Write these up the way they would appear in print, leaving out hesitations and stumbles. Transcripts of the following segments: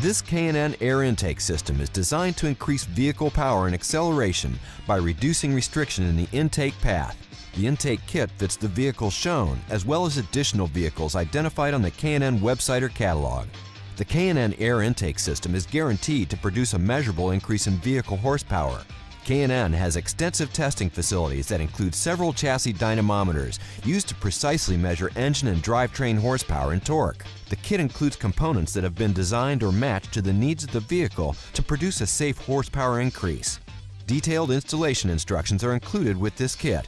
This K&N Air Intake system is designed to increase vehicle power and acceleration by reducing restriction in the intake path. The intake kit fits the vehicles shown, as well as additional vehicles identified on the K&N website or catalog. The K&N Air Intake system is guaranteed to produce a measurable increase in vehicle horsepower. K&N has extensive testing facilities that include several chassis dynamometers used to precisely measure engine and drivetrain horsepower and torque. The kit includes components that have been designed or matched to the needs of the vehicle to produce a safe horsepower increase. Detailed installation instructions are included with this kit.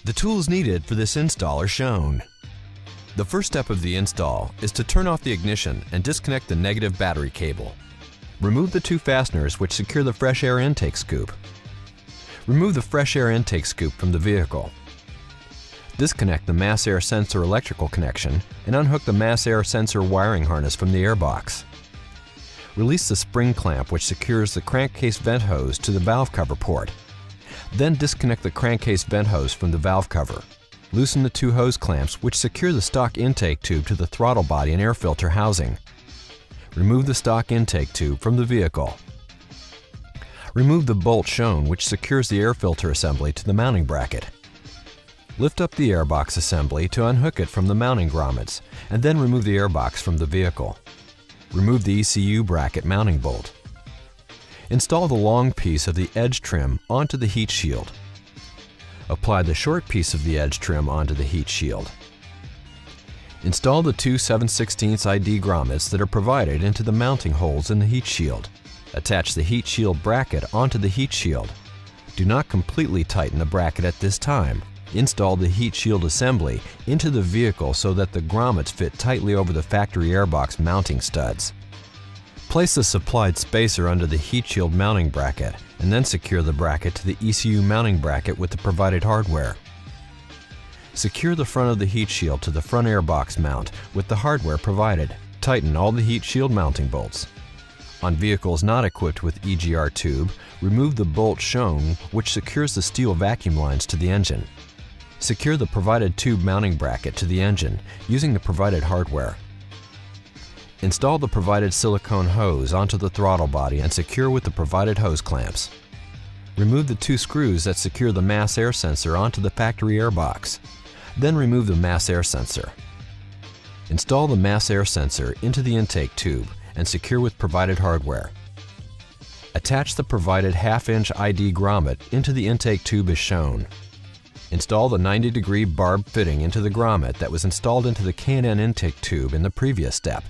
The tools needed for this install are shown. The first step of the install is to turn off the ignition and disconnect the negative battery cable. Remove the two fasteners which secure the fresh air intake scoop. Remove the fresh air intake scoop from the vehicle. Disconnect the mass air sensor electrical connection and unhook the mass air sensor wiring harness from the airbox. Release the spring clamp which secures the crankcase vent hose to the valve cover port. Then disconnect the crankcase vent hose from the valve cover. Loosen the two hose clamps which secure the stock intake tube to the throttle body and air filter housing. Remove the stock intake tube from the vehicle. Remove the bolt shown which secures the air filter assembly to the mounting bracket. Lift up the airbox assembly to unhook it from the mounting grommets, and then remove the airbox from the vehicle. Remove the ECU bracket mounting bolt. Install the long piece of the edge trim onto the heat shield. Apply the short piece of the edge trim onto the heat shield. Install the two 7/16 ID grommets that are provided into the mounting holes in the heat shield. Attach the heat shield bracket onto the heat shield. Do not completely tighten the bracket at this time. Install the heat shield assembly into the vehicle so that the grommets fit tightly over the factory airbox mounting studs. Place the supplied spacer under the heat shield mounting bracket and then secure the bracket to the ECU mounting bracket with the provided hardware. Secure the front of the heat shield to the front airbox mount with the hardware provided. Tighten all the heat shield mounting bolts. On vehicles not equipped with EGR tube, remove the bolt shown which secures the steel vacuum lines to the engine. Secure the provided tube mounting bracket to the engine using the provided hardware. Install the provided silicone hose onto the throttle body and secure with the provided hose clamps. Remove the two screws that secure the mass air sensor onto the factory airbox. Then remove the mass air sensor. Install the mass air sensor into the intake tube and secure with provided hardware. Attach the provided 1/2" ID grommet into the intake tube as shown. Install the 90-degree barb fitting into the grommet that was installed into the K&N intake tube in the previous step.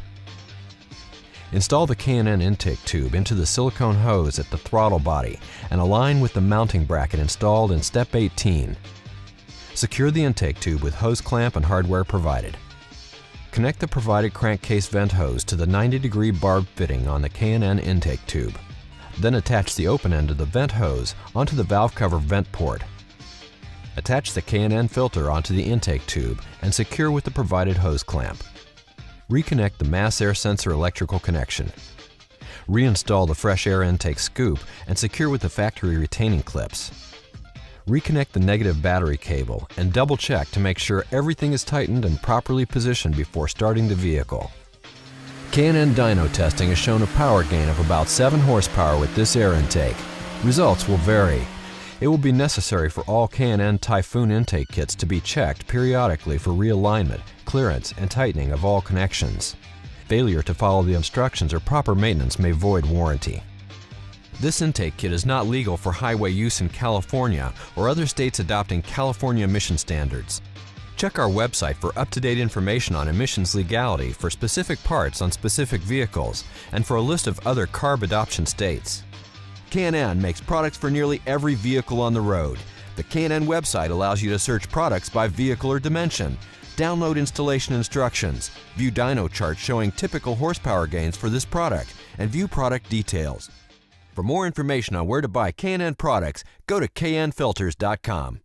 Install the K&N intake tube into the silicone hose at the throttle body and align with the mounting bracket installed in step 18. Secure the intake tube with hose clamp and hardware provided. Connect the provided crankcase vent hose to the 90-degree barb fitting on the K&N intake tube. Then attach the open end of the vent hose onto the valve cover vent port. Attach the K&N filter onto the intake tube and secure with the provided hose clamp. Reconnect the mass air sensor electrical connection. Reinstall the fresh air intake scoop and secure with the factory retaining clips. Reconnect the negative battery cable and double check to make sure everything is tightened and properly positioned before starting the vehicle. K&N dyno testing has shown a power gain of about 7 horsepower with this air intake. Results will vary. It will be necessary for all K&N Typhoon intake kits to be checked periodically for realignment, clearance, and tightening of all connections. Failure to follow the instructions or proper maintenance may void warranty. This intake kit is not legal for highway use in California or other states adopting California emission standards. Check our website for up-to-date information on emissions legality for specific parts on specific vehicles and for a list of other CARB adoption states. K&N makes products for nearly every vehicle on the road. The K&N website allows you to search products by vehicle or dimension, download installation instructions, view dyno charts showing typical horsepower gains for this product, and view product details. For more information on where to buy K&N products, go to knfilters.com.